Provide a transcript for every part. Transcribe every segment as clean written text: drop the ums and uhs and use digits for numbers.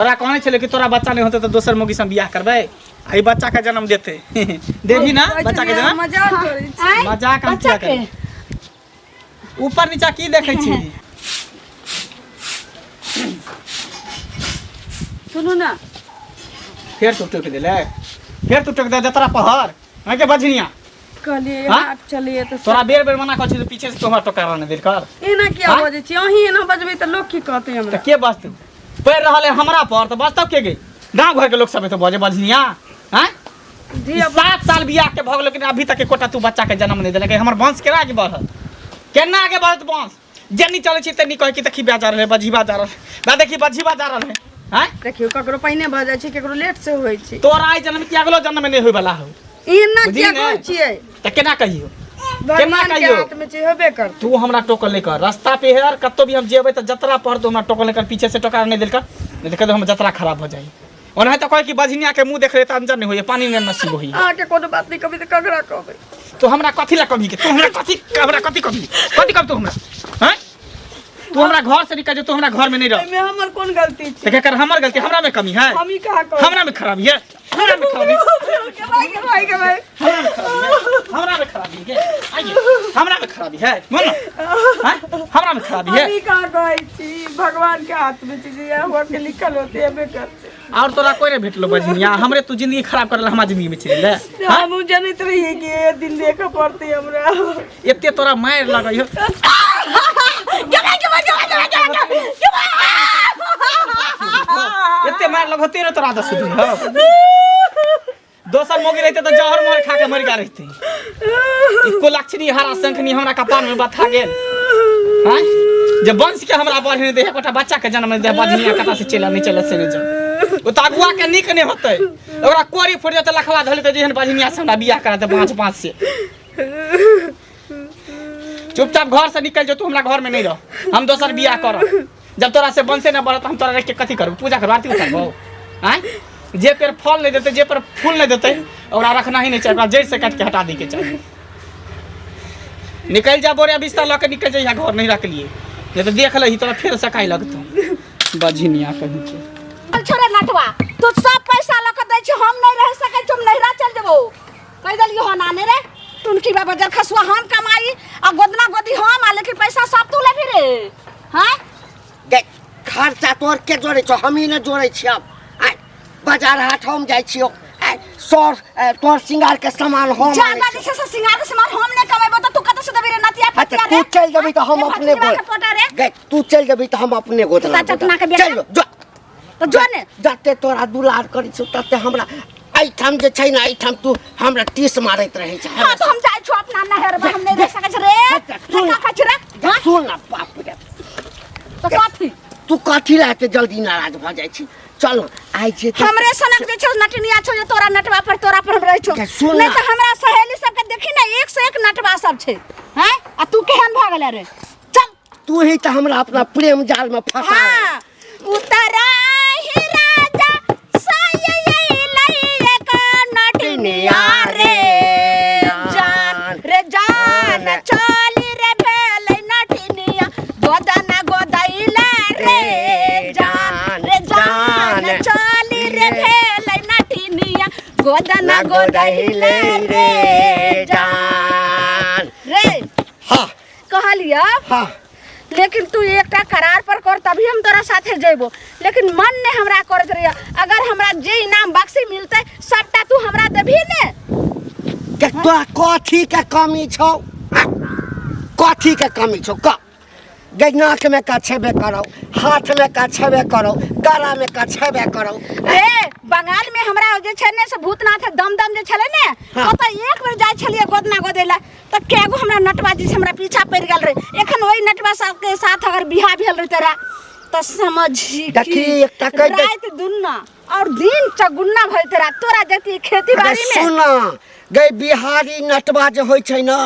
तोरा कहने छले कि तोरा बच्चा नहीं होते तो दोसर मौगी से बियाह करबे आई बच्चा का जन्म देते देवी ना बच्चा के जन्म मजाक हम क्या करे ऊपर नीचा की देखे छी सुनो ना फिर तू टोक देले फिर तू टोक दे जतरा पहर है के बजनिया कहलिए हाथ चलिए तो तोरा बेर बेर मना कर पीछे से तोहरा टोका न देल कर एना किया बजे छी अही एना बजबे त लोग की कहते हमरा त के बजते पैर रहले हमरा पर त बजतौ के गे गांव घर के लोग सब तो बजे बजनिया हैं 7 साल बियाह के भग लेकिन अभी तक कोटा तू बच्चा के जन्म नहीं देलके हमर वंश केना आगे बढ़त केना आगे बढ़त वंश जन्नी चले छी तनी कह कि देखी ब्याह जा रहले बजीबा जा रहले बा देखी बजीबा जा रहले हैं देखियो ककरो पहिने भ जाय छी ककरो लेट से होय छी तोरा आई जन्म की अगलो जन्म में नहीं होय वाला हो एना किया कहै छियै त केना कहियो केना कहियो हाथ में छी होबे कर तू हमरा टोकल लेकर रास्ता पे हेर कत्तो भी हम जेबै त जतरा पर तो हमरा टोकल लेकर पीछे से टोका नहीं देलकर नहीं देख हम जतरा खराब हो जाई ओना त कह कि बजनिया के मुंह देख रहे त अंजन नहीं होय पानी में नसीब होई आ के कोनो बात नहीं कभी त कगरा कहबै तो हमरा कथि ला कभी के तू हमरा कथि कब तू हमरा हैं तू हमरा घर से निकल जा तू हमरा घर में नहीं रह में हमर कोन गलती छै त के कर हमर गलती हमरा में कमी है हम ही कहा कहब हमरा में खराबी है हमरा में खराबी के भाई हमरा में खराबी है आइए हमरा में खराबी है बोल ना हमरा में खराबी है हम ही कहा कहै छी भगवान के हाथ में छी जे हुआ के लिखल होते हमें करते और तोरा कोई नहीं भेटलो बजनिया हमरे तू जिंदगी खराब करला हमरा जिंदगी में चले ले हम जानत रही कि ये दिन देख पड़ते हमरा एते तोरा मार लगइयो एते मार लगते रे तोरा दस दिन हो दोसर मोगी रहते तो जहर मोर खा के मर गया रहते इको लक्षणी हरा शंखनी हमरा कपार में बथा गेल हैं जे वंश के हमरा बढ़ने दे एकटा बच्चा के जन्म दे बजनिया कता से चला नहीं चला से नहीं जा ओ तागुआ के निक नहीं होतै ओकरा कोरी फुट जते लखवा धले त जेहन बजनिया से हमरा बियाह करा दे 5 से चुपचाप घर से निकल जो तू हमरा घर में नहीं रह हम दोसर बियाह कर जब तोरा से वंशे न बढ़त हम तोरा रख के कथि करब पूजा कर आरती उतारबो हैं जे पेड़ फल नहीं देते जे पर फूल नहीं देते ओकरा रखना ही नहीं चाहिए जड़ से काट के हटा दी के चाहिए निकल जा बोरे बिस्तर ला के निकल जा घर नहीं रख लिए ये तो देख लही तोरा फिर सकाई लगतो बजनिया कहीं के छोरे नटवा तू सब पैसा ल के दै छी हम नहीं रह सकै तुम नहिरा चल जेबो कह देलियो हो नाने रे तुनकी बाबा जर खसुआ हम कमाई आ गोदना गोदी हम आ लेकिन पैसा सब तू ले फिरे हैं देख खर्चा तोर के जोड़े छ हम ही न जोड़े छी अब आ बाजार हाट हम जाय छियो आ सर तोर सिंगार के सामान हम ज्यादा दिसे से सिंगार के सामान हम ने कमेबो त तू कत से देबे रे नतिया पतिया रे तू चल जबी त हम अपने देख तू चल जबी त हम अपने गोदना चल जो तो जो ने जते तोरा दुलार करी छ तते हमरा आई ठाम जे छै ना आई ठाम तू हमरा टीस मारत रहे छ हां तो हम जाय छु अपना नहर में हम नहीं रह सकै छ रे का खछ रे सुन ना बाप रे तो कथि तू कथि लाते जल्दी नाराज भ जाय छी चल आई छै हमरे सनक जे छ नटनिया छ जे तोरा नटवा पर हम रह छ नहीं त हमरा सहेली सब के देखी ना एक से एक नटवा सब छै हैं आ तू केहन भ गेले रे चल तू ही त हमरा अपना प्रेम जाल में फंसा हां उतरा ही राजा साये लइए का नटनिया रे जान रे जान चली रे भेले नटनिया गोदना गोदैले रे जान रे जान चली रे भेले नटनिया गोदना गोदैले रे जान रे हां कहलिया हां लेकिन तू एकटा करार पर कर तभी हम तोरा साथे जेबो लेकिन मन ने हमरा करत रहिया अगर हमरा जे इनाम बक्सी मिलते सबटा तू हमरा देबी ने के तोरा कथी के कमी छौ कथी के कमी छौ क गैनाक में का छेबे करो हाथ में का छेबे करो गला में का छेबे करो ए बंगाल में हमरा जे छै ने से भूतनाथ दम जे छले ने तो एक बेर जाय छलिए गोदना गोदेला त केगो हमरा नटवा जी से हमरा पीछा पड़ गेल रे एखन ओई नटवा सब के साथ अगर बियाह भेल रे तेरा त समझी देखी एकटा कह दे रात दुन्ना और दिन चगुन्ना भई तेरा तोरा जति खेती बाड़ी में सुना गई बिहारी नटवा जे होय छै ना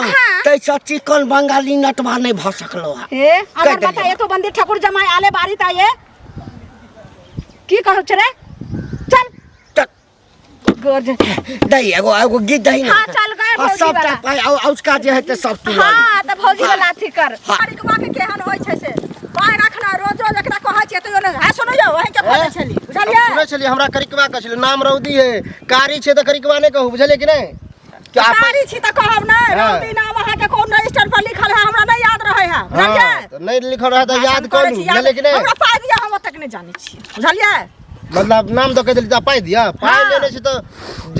तैसा चिकन बंगाली नटवा नहीं भ सकलो ए अगर बता ये तो बंदी ठाकुर जमाई आले बारी ता ये की कहौ छ रे चल गोज दई एगो गीत दई ना हां चल गए भौजी सब ता पाई उसका जे हेते सब तू हां त भौजी वाला अथी कर बारी के बाके केहन होय छै से पाय रखना रोज रोज एकरा कहा छे तो हा सुनो जो वही के फोन छली बुझलिए सुनै छली हमरा करिकवा कहै छलै नाम रौदी है कारी छै त करिकवा नै कहू बुझलिए कि नै क्या कारी छी त कहब नै रौदी नाम अहाँ के कोन रजिस्टर पर लिखल है हमरा नै याद रहे है बुझलिए त नै लिखल रहे त याद कर लू बुझलिए कि नै हमरा पाइ दिया हम तक नै जानै छी बुझलिए मतलब नाम दऽ के देली त पाइ दिया पाइ लेने छी त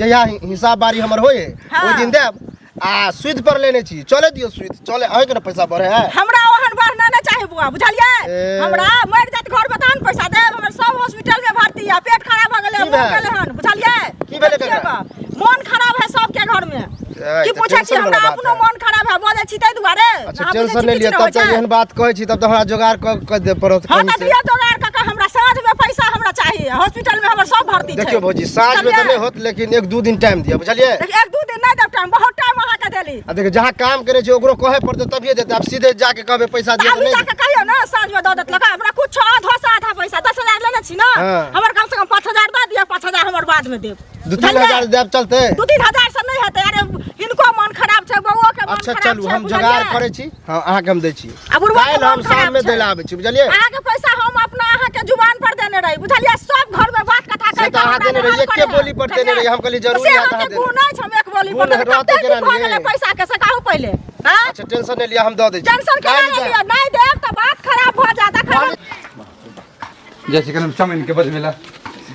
जहिया हिसाब बारी हमर होय ओइ दिन देब आ सुद पर लेने छी चले दियो सुद चले अहे के न पैसा बढ़े है हमरा ओहन बढ़ना नै चाहे बुआ बुझलिए हमरा मर जात घर में तहन पैसा देब हमर सब हॉस्पिटल में भर्ती है पेट खराब भ गेलै मर गेलै हन बुझलिए की भेलै ककरा मन खराब है सबके घर में की पूछै छी हमरा अपनो मन खराब है बोलै छी तै दुआरे अच्छा टेंशन नै लिया तब त एहन बात कहै छी तब त हमरा जोगाड़ क दे पड़त हां त दिया जोगाड़ क हमरा साँझ में पैसा हमरा चाहिए हॉस्पिटल में हमर सब भर्ती छै देखियो भौजी साँझ में त नै होत लेकिन 1-2 दिन टाइम दिया बुझलिए 1-2 दिन नै देब टाइम बहुत टाइम अहाँ के देली आ देखियो जहां काम करे छै ओकरो कहे पड़ते तभिए देते आप सीधे जाके कहबे पैसा दिए अभी त जाके कहियो ना साँझ में द देत लगा हमरा कुछ आधा पैसा 10,000 लेने छी ना हमर कम से कम 5,000 द दिया 5,000 हमर बाद में देब 2-3 हजार देब चलते 2-3 हजार से नहीं हेतै अरे हिनको मन खराब छै बउओ के मन अच्छा खराब चलू छै हम जोगाड़ करे छी हां अहाँ के हम दै छी आ बुढ़वा के काल्हि हम मन शाम खराब में छै। दै ला आबै छी बुझलिए अहाँ के पैसा हम अपना अहाँ के जुबान पर देने रही बुझलिए सब घर में बात कथा से त अहाँ देने रही एके बोली पर देने रही हम कहली जरूर से याद अहाँ अहाँ के देने गुण छै हम एक बोली गुण पर रहते कते केना दिन भ नहीं? गेलै पैसा के से कहू पहले हां अच्छा टेंशन नै लिया हम दऽ दै छी टेंशन के काल्हि नहीं लिया नहीं देब त बात खराब भ जाता खराब जैसे कि चमीन के बज मिला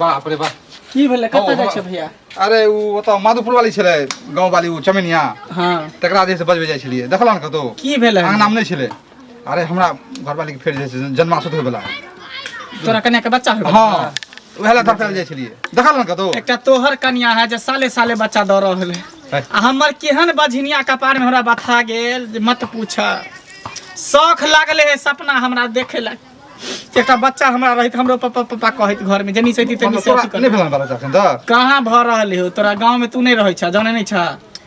बाप रे बाप की भेलै कतऽ हौ, जाइ छै भैया अरे उ ओतऽ माधोपुर वाली छलै गांव वाली उ चमीनिया हाँ तकरा जे से बजबे जाइ छलिए देखला न कतो की भेलै अंगना में नै छलै अरे हमरा घरवाली के फेर जे छै जन्माशुद्ध होय बला तोरा कन्या के बच्चा हो हां उहेला धरतल जाइ छलिए देखला न कतो एकटा तोहर कन्या है जे साले साले बच्चा दऽ रहल है आ हमर केहन बझनिया कपार में हमरा बथा गेल जे मत पूछ शौख लागले है सपना हमरा देखे ला एकटा बच्चा हमरा रहित हमरो पापा पापा कहत घर में जनी सैती तनी से नै भेलन वाला चाहन त कहाँ भ रहल हो तोरा गांव में तू नहीं रहै छ जाने नहीं छ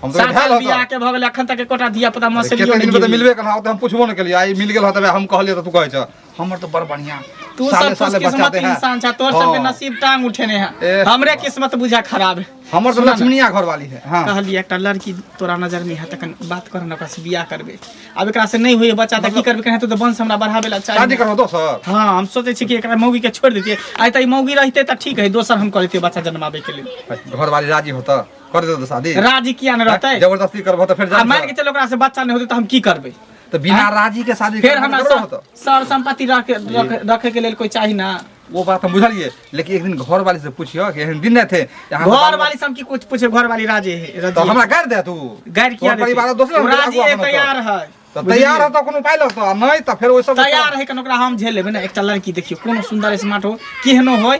हम तो सात भेल साल होता। बियाह के भ गेल अखन तक एकोटा धिया पुता मसलियो केते नहीं दिन में त गेल। मिलबे कना त हम पुछबो न केलिए आई मिल गेल ह तबे हम कहलिए त तू कहै छ हमर त बड़ बढ़िया तू साले सब साले खुशकिस्मत बचाते हैं इंसान छ तोर सब के हाँ। नसीब टांग उठेने है ए। हमरे किस्मत बुझा खराब है हमर त सुना ना। लक्ष्मीनिया घर वाली है हां कहलिए एकटा लड़की तोरा नजर में है तखन बात कर ना ओकरा से बियाह करबे अब एकरा से नहीं होई बच्चा त की करबे कहे तो वंश हमरा बढ़ावे ला शादी चाहिए करबो दोसर हां हम सोचे छी कि एकरा मौगी के छोड़ देतिए आइ त ई मौगी रहते त ठीक है दोसर हम करते बच्चा जन्मावे के लिए घर वाली राजी होता कर दे तो शादी राजी किया न रहते जबरदस्ती करबो त फिर आ मान के चलो ओकरा से बच्चा नहीं होते तो हम की करबे तो बिना राजी के शादी फिर करबो हमरा तो होता सर संपत्ति रखे के लिए कोई चाहिए ना वो बात हम बुझलिए लेकिन एक दिन घर वाली से पूछियो कि एहन दिन न थे यहाँ घर वाली से हम की कुछ पूछे घर वाली राजी है तो हमरा कर दे तू गैर किया तोहर परिवार दोसर वो हम राजी आगू है अपना तैयार है तो तैयार हो तो कोनो पाइ लगतो नहीं तो फिर ओइ सब तैयार है कन ओकरा हम झेल लेबे ना एकटा लड़की देखियो कोनो सुंदर स्मार्ट हो केहनो होय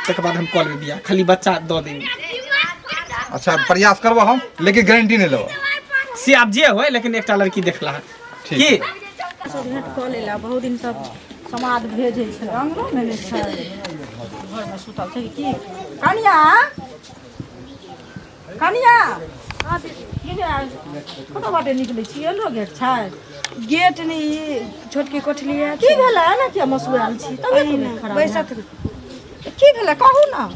तकर बाद हम कॉल में बियाह खाली बच्चा दो देबे अच्छा प्रयास करबो हम लेकिन गारंटी नहीं लेबो से आप जे होय लेकिन एकटा लड़की देखला ठीक की भेंट कऽ लेला बहुत दिन सब समाद भेजै छै अंगनो में नहि छै घर में सुतल छै की कनिया कनिया कतऽ बाटे निकलै छी एलो गेट छै गेट नहीं छोटकी कोठली है की भेलै ना किया मसुआल छी तबियत खराब बैसत की भेलै कहू ना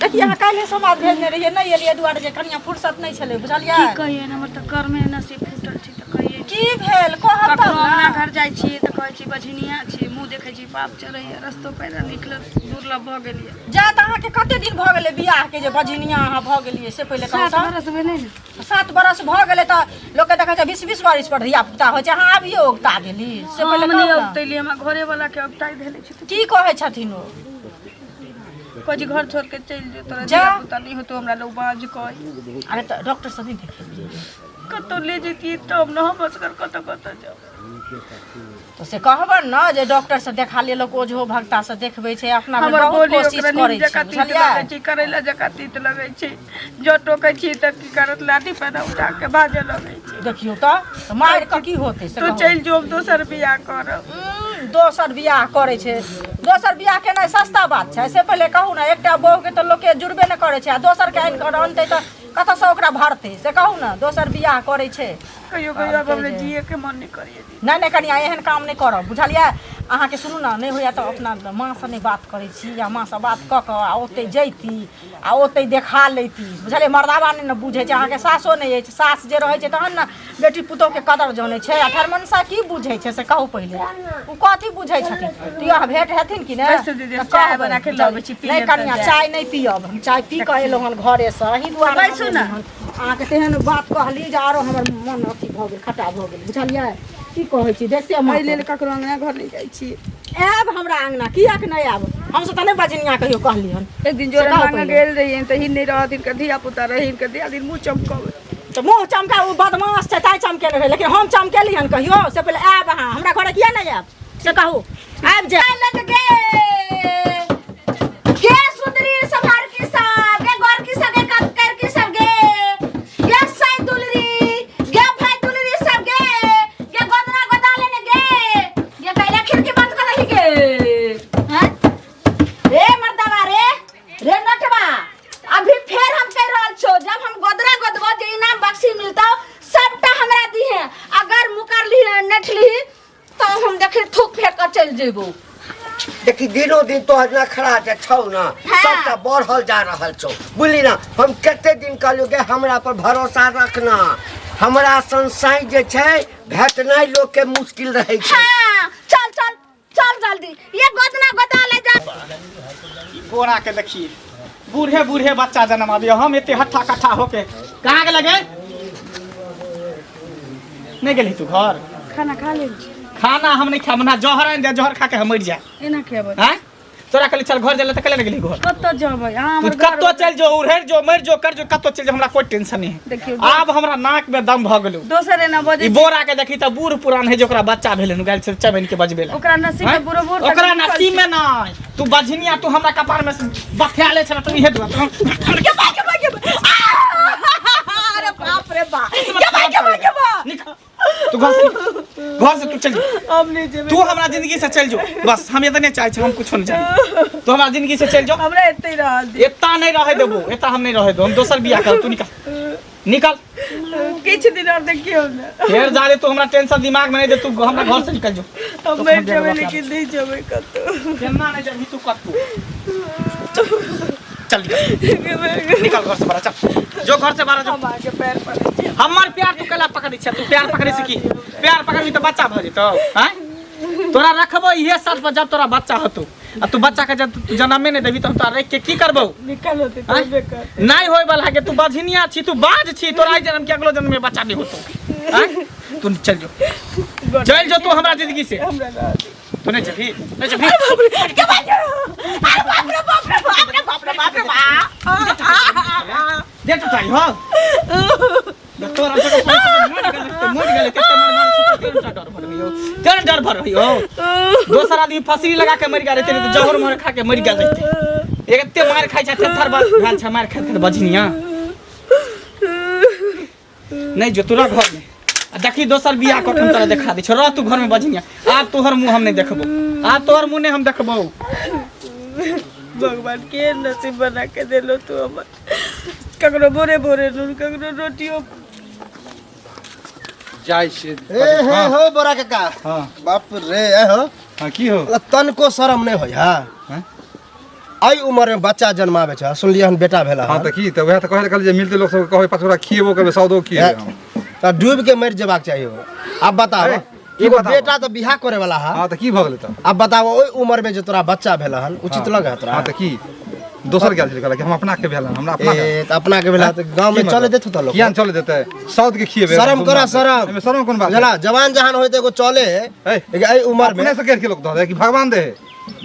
देखिए अहाँ काल्हि समाद भेजने रहिए नहीं एलिए दुआरे जे कनिया फुर्सत नहीं छलै बुझलियै की कहिए हमर त कर में नसीब फूटल छी त कहिए की भेल कहब कखनो तब अंगना ना घर जाइ छी त कहै छी बझनिया छी मुंह देखै छी पाप चढ़ैया रस्तो पैरा निकलल दुर्लभ भ गेलिए जा त अहाँके कते दिन भऽ गेलै बियाह के जे बझनिया अहाँ भऽ गेलिए से पहिले कहू 7 तऽ बरस भेलै ने 7 बरस भऽ गेलै तऽ लोक के देखै छै 20 बरस पर धिया पुता होइ छै अहाँ आबियो उगता गेली से पहिले हम नहीं कहू ना। औतैली हमरा घरे वाला के औताई देले छी की कहै छथिन ओ कोई जी घर छोड़ के चल जो तोरा जा। धिया पुता नहीं हो तो हमरा लोग बाज कह अरे तऽ डॉक्टर से नहीं देखेलिए कतो ले जेती तब न हम बसकर कतो कतो जाओ तो से कहबन न जे डॉक्टर से देखा लेलक ओझो भक्ता से देखबै छै अपना में हमर बहुत बोली कोशिश ओकरा करै नीम छै जका तीत बुझलियै लगै छै करैला जका तीत लगै छै जो टोकै छी त की करत लाठी पैदा उठा के भाजे लगै छै देखियो तऽ मारि कऽ की होतै से तू कहू। चल जो दोसर बियाह करब दोसर बियाह करै छै दोसर बियाह केनाइ सस्ता बात छै से पहिले कहू ने एकटा बहू के तऽ लोक जुड़बे नहि करै छै आ दोसर के आनि कऽ अनतै तऽ कतऽसँ ओकरा भरतै से कहू ने दोसर बियाह करै छै कहियो कहियो अब हमरे जिए के मन नहीं करिए दी नहीं नहीं कनिया एहन काम नहीं करब बुझलियै अहाँ के सुनू ना नहीं होया तो अपना माँ से नहीं बात करे छी या माँ से बात क के आ ओते जैती आ ओते देखा लेती बुझलिए मर्दावा नहीं न बुझे छै अहाँ के सासो नहीं अछि सास जे रहे छै तहन न बेटी पुतोह के कदर जाने छै आ ठरमनसा की बुझे छै से कहू पहिले उ कथी बुझे छथिन तिया भेंट हेथिन कि ने चाय बना के लाबै छी पी नहीं कनिया चाय नहीं पियब हम चाय पी के एलौ हन घरे से ही दुआरे बैसू ना अहाँ के तेहन बात कहली जे आरो हमर मन अथी भ गेल खटा भ गेल बुझलिए की कहै छी देखते हम लेल ककरो अंगना घर नहीं जाइ छी आब हमरा अंगना किया के नहीं आब हम से त नहीं बजनिया कहियो कहली हन एक दिन जोरा मांगे गेल रही त ही नहीं रहथिन के धिया पुता रहिन के दिया दिन मुंह चमकावे तो मुंह चमका वो बदमाश छै ताई चमके रहे लेकिन हम चमकेली हन कहियो से पहले आब अहाँ हमरा घरे किया नहीं आब से कहू आब जा लग के सुंदरी सभार की सब गे गोर की सब गे कर की सब गे साई दुलरी गे भाई दुलरी सब गे गोदना गोदा लेने गे पहले खिड़की बंद कर रही गे हैं रे मर्दावा रे नटवा अभी फिर हम कह रहल छो जब हम गोदरा गोदबो जे इनाम बख्शी मिलता सबटा हमरा दी है अगर मुकर ली नठली तो हम देखे थूक फेंक कर चल जेबो देखी दिनों दिन तो हजना खड़ा जे छौ ना सबटा बढ़ल जा रहल छौ बुझली ना हम कते दिन कहलियो के हमरा पर भरोसा रखना हमरा संसाई जे छै भेटनाइ लोग के मुश्किल रहे छै हां चल जल्दी ये गोदना गोदा ले जा बोरा के देखिए बूढ़े बूढ़े बच्चा जन्म आबियो हम एते हट्ठा कट्ठा होके कहाँ के लगे नहीं गेली तू घर खाना खा ले खाना हम नहीं खाब ना जहर दे जहर खा के हम मर जाए एना खेबै हैं तोरा कहली चल घर जले त कले गेली घर कत्तो जेबै हां तू कत्तो चल जो उड़हर जो मर जो कर जो कत्तो चल जो हमरा कोई टेंशन नहीं देखियो अब हमरा नाक में दम भ गेलु दोसरे ना बजे ई बोरा के देखी त बूढ़ पुरान है जो ओकरा बच्चा भेलन गाल से चबन के बजबेला ओकरा नसीब में बुरो बुर ओकरा नसीब में नहीं तू बझनिया तू हमरा कपार में बथाले छला तू हे दुआ अरे बाप रे बाप निकल तू घर से तू चल अब नहीं जेबै तू हमरा जिंदगी से चल जो बस हम इतने चाहे हम कुछ नहीं चाहे तू हमरा जिंदगी से चल जो हमरा एते रह दे इतना नहीं रहे देबो इतना हम नहीं रहे दो हम दोसर बियाह कर तू निकल किछ दिन और देखियो ना फिर जा रे तू हमरा टेंशन दिमाग में नहीं दे तू हमरा घर से निकल जो हम बैठ जेबै लेकिन नहीं जेबै कत्तो केना नहीं जब तू चल निकल घर से बाहर चल जो घर से बाहर जो हमार के पैर पड़े हमर प्यार तू कला पकड़ी छ तू प्यार पकड़े से की प्यार पकड़बी तो बच्चा भ जेतो हैं तोरा रखबो इहे साल पर जब तोरा बच्चा होतो आ तू बच्चा के जब जन्मे नहीं देबी तो हम तोरा रख के की करबो निकल होते तो बेकार नहीं होय वाला है कि तू बझनिया छी तू बाज छी तोरा जन्म के अगलो जन्म में बच्चा नहीं होतो हैं तू चल जो तू हमरा जिंदगी से हमरा तू नहीं चली के बात अरे बाप रे दे तो ताई हो तोरा तो मोट गेले केते मार तेरे डर भर रही हो दोसर आदमी फसरी लगा के मर गया रहते तो जहर मार खा के मर गया रहते एकते मार खाइ छ थर बार भान छ मार खाते बजनिया नहीं जो तोरा घर में देखी दोसर बियाह क हम तोरा देखा दै छ रह तू घर में बजनिया आज तोहर मुंह हम नहीं देखबो आज तोहर मुंह नहीं हम देखबो भगवान के नसीब बना के देलो तू हमर ककरो भोरे भोरे नून ककरो रोटियो जाय छे ए हो बोरा काका हां बाप रे ए हो हां की हो तन को शरम नहीं होय हां आई उम्र में बच्चा जन्मावे छ सुनलिए हन बेटा भेला हां त की त वह त कहले कल जे मिलते लोग सब कहै पछोरा खिएबो करबे सौदो खिए हम त डूब के मर जेबाक चाहिए अब बताओ एगो बेटा तो बियाह करे वाला है हां त की भ गेलै त अब बताओ ओई उम्र में जो तोरा बच्चा भेला हन उचित लगे तोरा हां त की दोसर गेल छलै कि हम अपना के भेला हमरा अपना ए त अपना के भेला त गांव में चले देथु त लोग कियान चले देतै सौद के खिएबे शर्म करा शर्म एमे शर्म कोन बात जला जवान जहान होय त एगो चले लेकिन एई उम्र में अपने से के लोग दे दे कि भगवान दे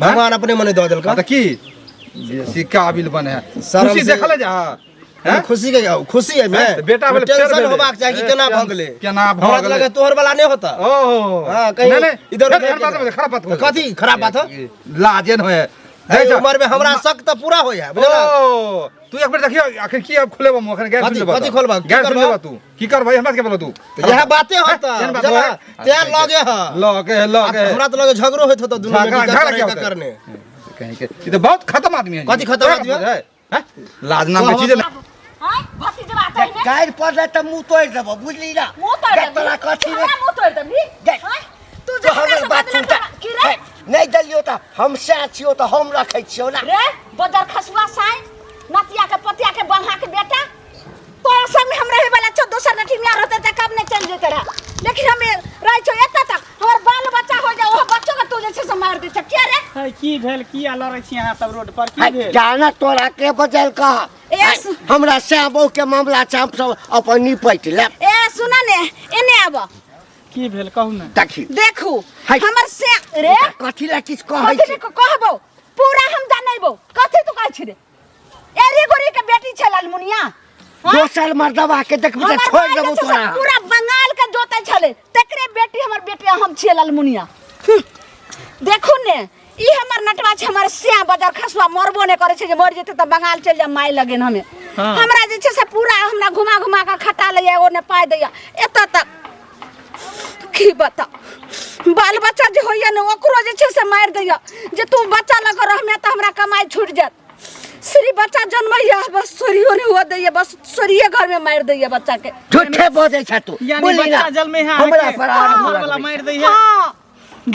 भगवान अपने मने द देलका त की बेसी काबिल बने है शर्म खुशी से- देखले जा खुशी के खुशी है में बेटा भेल फेर टेंशन भेलै। होबाक चाहिए कि केना भ गेले केना भ हमरा त गेलै। लगे तोहर वाला नहीं होता ओहो हां कहीं नहीं, नहीं, इधर नहीं, खराब बात है, खराब बात है। कथी खराब बात हो लाजे न होए एई उम्र में हमरा शक त पूरा होय है बुझला ओ तू एक बेर देखियो आखिर की अब खुलेबो मुंह अखन गैर कथी- खुलेबो कथी खोलबा? की गैर करबा? खुलेबो तू की करबा हमरा के बोलो तू यह बातें होता एहन बात बुझला होय? ते लगे ह लगे हमरा तो लगे झगड़ो होत होता दुनू में झगड़ा- दिक्कत झगड़ा करे क्या का होता है? करने कहीं के ये तो बहुत खत्म आदमी है कथी खत्म आदमी है? हैं लाज नाम की चीज हां भतीजा बात है गाइड पड़ले त मुंह तोड़ देबो बुझली ना मुंह तोड़ दे तोरा कथी रे मुंह तोड़ दे तू तो हमर बात सुनता नहीं दलियो त हम से छियो त हम रखै छियो ना रे बदर खसुआ साई नतिया के पतिया के बंधा के बेटा तोरा संग हम रहे वाला छ दोसर नठी में रहते त कब ने चल जेते रहा लेकिन हमें रह छ एत तक हमर बाल बच्चा हो जाए ओ बच्चों के तू जे छ से मार दे छ क्या रे है की भेल की लड़ै छी अहाँ सब रोड पर की भेल जाना तोरा के बजल का हमरा श्याम बहू के मामला छ हम सब अपन निपट ले ए सुन ने एने आब की भेल कहू ना देखी देखू हमर से रे कथि ला किछ कहै कथि कहबो पूरा हम जानैबो कथि तू कहै छी रे एरी गोरी के बेटी छ लालमुनिया दोसर मर्दवा के देखबे छोड़ देबो तोरा पूरा बंगाल के जोतै छले तकरे बेटी हमर बेटी हम छियै लालमुनिया देखू ने ई हमर नटवा छ हमर श्याम बाजार खसवा मरबो ने करे छै जे मर जेते त बंगाल चल जा माय लगेन हमें हमरा जे छै से पूरा हमरा घुमा घुमा के खटा लइया ओने पाय दैया एत तक की बता बाल बच्चा जे होइया ने ओकरो जे छै से मार दैया जे तू बच्चा लग रहमे त हमरा कमाई छूट जात श्री बच्चा जन्मैया बस सोरियो ने हो दैया बस सोरिये घर में मार दैया बच्चा के झूठे बोलै छ तू यानी बच्चा जल में है हमरा पर वाला मार दै है हां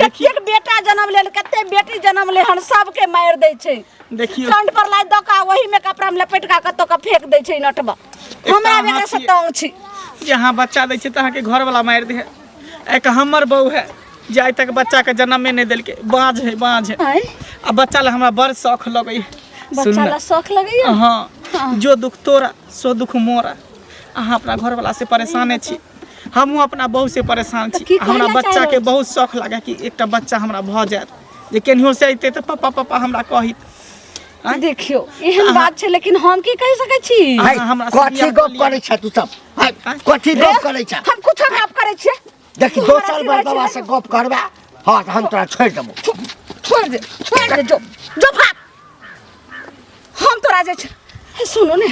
कतेक बेटा जन्म लेल कते बेटी जन्म ले हन सबके मार दै छै देखियो कंठ पर लाई दका वही में कपड़ा में लपेट का कतो का फेंक दै छै नटवा हमरा बेटा से तंग छी यहाँ बच्चा दै छै त अहाँ के घर वाला मार दे है एक हमर बहू है जे आइ तक बच्चा के जन्म में नहीं देलके बाज है आ बच्चा ले हमरा बड़ शौक लगै बच्चा ला शौक लगैया हां जो दुख तोरा सो दुख मोरा अहाँ अपना घर वाला से परेशान छी हमहू अपना बहू से परेशान छी हमरा बच्चा के बहुत शौक लागे कि एकटा बच्चा हमरा भ जात जे केनहियो से आइते त पापा पापा हमरा कहित देखियो एहन बात छै लेकिन हम की कहि सकै छी हमरा कथि गप करै छ तू सब कथि गप करै छ हम कुछ गप करै छियै देखि दोसर मर्दवा से गप करबा हां हम तोरा छोड़ देबो छोड़ दे जो भाग हम तोरा जे छै सुनो ने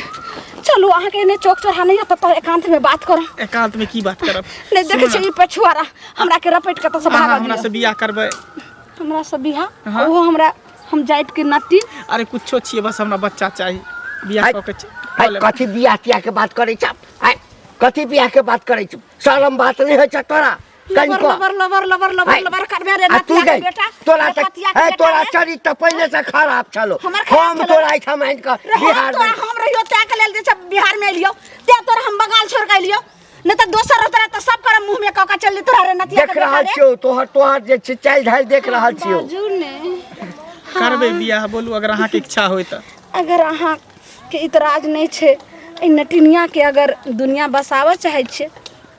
चलो अहाँ के ने चौक चढ़ा नहीं त एकांत में बात करो एकांत में की बात करब नहीं देखे छै ई पछुआरा हमरा के रपेट के त से भागा हमरा से बियाह करबै हमरा से बियाह ओहो हमरा हम जाइत के नाती अरे कुछो छिए बस हमरा बच्चा चाहिए बियाह क के कथि बियाह तिया के बात करै छ कथि बियाह के बात करै छ शरम बात नहीं होय छ तोरा लबर करबे रे नतिया के बेटा तोरा चरित्र पहले से खराब छलो हम तोरा आइठा मान के बिहार में हम रहियो तै के लेल जे छ बिहार में एलियो ते तोरा हम बंगाल छोड़ के एलियो न त दोसर तोरा त सब कर मुंह में कका चल तोरा रे नतिया देख रहल छियो तोहर जे चाल ढाल देख रहल छियो करबे बियाह बोलू अगर अहाँ के इच्छा होय त अगर अहाँ के इतराज नहीं छे ए नटिनिया के अगर दुनिया बसावे चाहे छे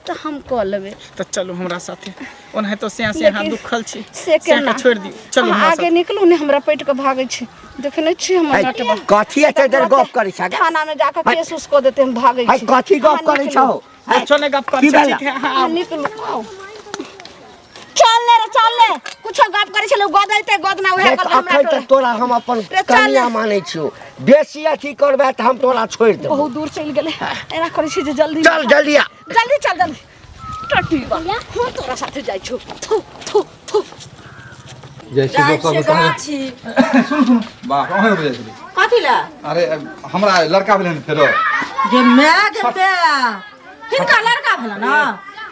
तो हम क लेबे तो चलो हमरा साथे ओनहे तो से यहाँ दुखल छी से के छोड़ दी चलो आगे निकलू ने हमरा पेट के भागे छी देखने छी हम नटवा कथि एते देर गप करै छ थाना में जाके केस उसको देते हम भागे छी कथि गप करै छ चले गप कर ठीक है हां निकलू चल ले कुछ गप करे छलो गदैते गदना उहे कल हमरा तो तोरा हम अपन कन्या मानै छियो बेसी अथी करबे त हम तोरा छोड़ देब बहुत दूर चल गेले एना करे छी जे जल्दी चल जल्दी चल टटी वाला हम तोरा साथे जाय छु थू जय श्री गोपाल सुन वाह कहां हो जाय छी कथि ला अरे हमरा लड़का भेलन फेरो जे मैं जते किनका लड़का भेला ना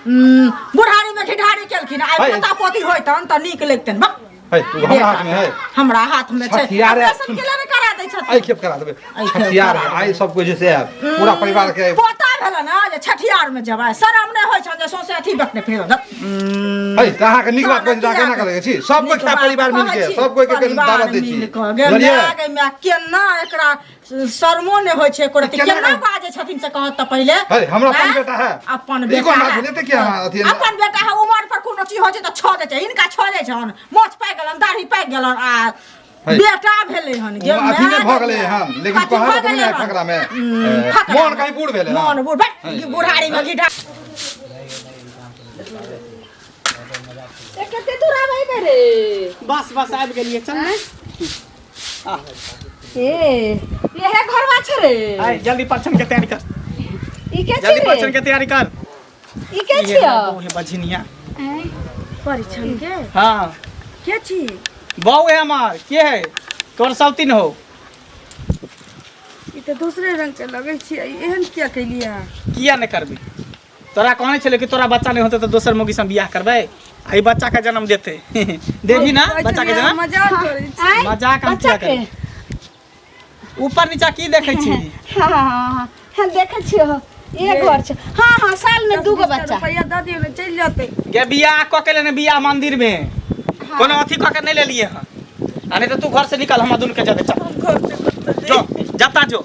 बुढ़ारी में ढिढारी केलखिन आइ पता पोती होइतन त नीक लगतन बा है तू हमरा हाथ में है हमरा हाथ में छै ऑपरेशन केला ने करा दै छथि आई खेप करा देबे छठियार आई सब कुछ जैसे पूरा परिवार के पता भेला ना जे छठियार में जबाय शरम नै होय छ जे सोसे अथी बकने फेर है कहा के नीक बात कहि जा केना करे छी सब कोई का परिवार मिल के सब कोई के दावत दै छी गलिया में केना एकरा शर्मो नै होय छै कोरती केना बाजे छथिन से कहत त पहिले है हमरा अपन बेटा है अपन बेटा है लेते क्या अथी अपन बेटा है उमर पर कोनो चीज हो छै त छ दे छै इनका छ दे छन मोछ पाइ गेलन दाढ़ी पाइ गेलन आ बेटा भेले हन गे अथी ने भ गेले हन लेकिन कहा त नै फकरा में मन कहीं बूढ़ भेले मन बूढ़ बुढ़ारी में गिटा कते दूर आबै बे रे बस आबि गेलिए चल आ ये है घरवा छ रे आई जल्दी परीक्षण के तैयारी कर ई के जल्दी परीक्षण के तैयारी कर ई के छियो वो है बझनिया परीक्षण के हां के छी बहू है हमार के है तोर सौतीन हो ई त दूसरे रंग के लगै छी एहन क्या कैलिया किया न करबी तोरा कहने छले कि तोरा बच्चा नहीं होते तो दोसर मोगी से बियाह करबै आई बच्चा का जन्म देते देवी ना बच्चा के जन्म आय, मजाक हम बच्चा किया के करे ऊपर नीचा की देखे छी हाँ देखे छियो एक घर छै हाँ साल में 2 गो बच्चा चल जाते गे बियाह क के लेने बियाह मंदिर में कोनो अथी क के नहीं ले लिए हां आ नहीं तो तू घर से निकल हम दुन के जाते चल जो जाता जो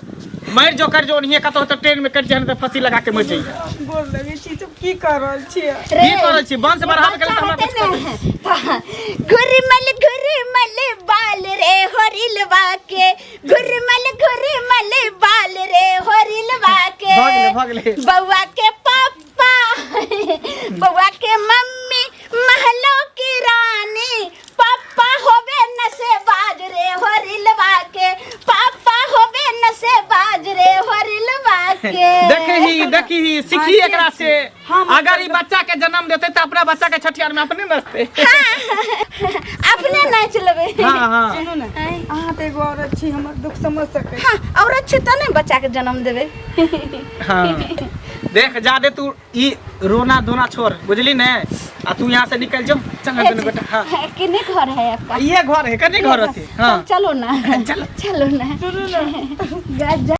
मर जो कर जो नहीं कतो तो ट्रेन में कट जाने तो फांसी लगा के मर जाइए बोल लगे छी तुम की कर रहल छी की करे छी वंश बढ़ावे के लिए हमरा कुछ कर घुरमल बाल रे होरिलवा के घुरमल बाल रे होरिलवा के भागले बउआ के पापा बउआ के मम्मी महलों की रानी पापा होवे नशेबाज रे होरिलवा के पापा होवे नशेबाज रे होरिलवा के देखी ही सीखी एकरा से अगर ई बच्चा के जन्म देते तो अपना बच्चा के छठियार में अपने नचते अपने नाच लेबे हां हां सुनो ना अहाँ तो एगो औरत छी हमर दुख समझ सकै हाँ औरत छी तने बच्चा के जन्म देबे हाँ देख जादे तू ई रोना धोना छोड़ बुझली ने आ तू यहाँ से निकल जाओ चल ना बेटा हाँ किने घर है आपका ये घर है कने घर होती हाँ चलो ना चलो चलो ना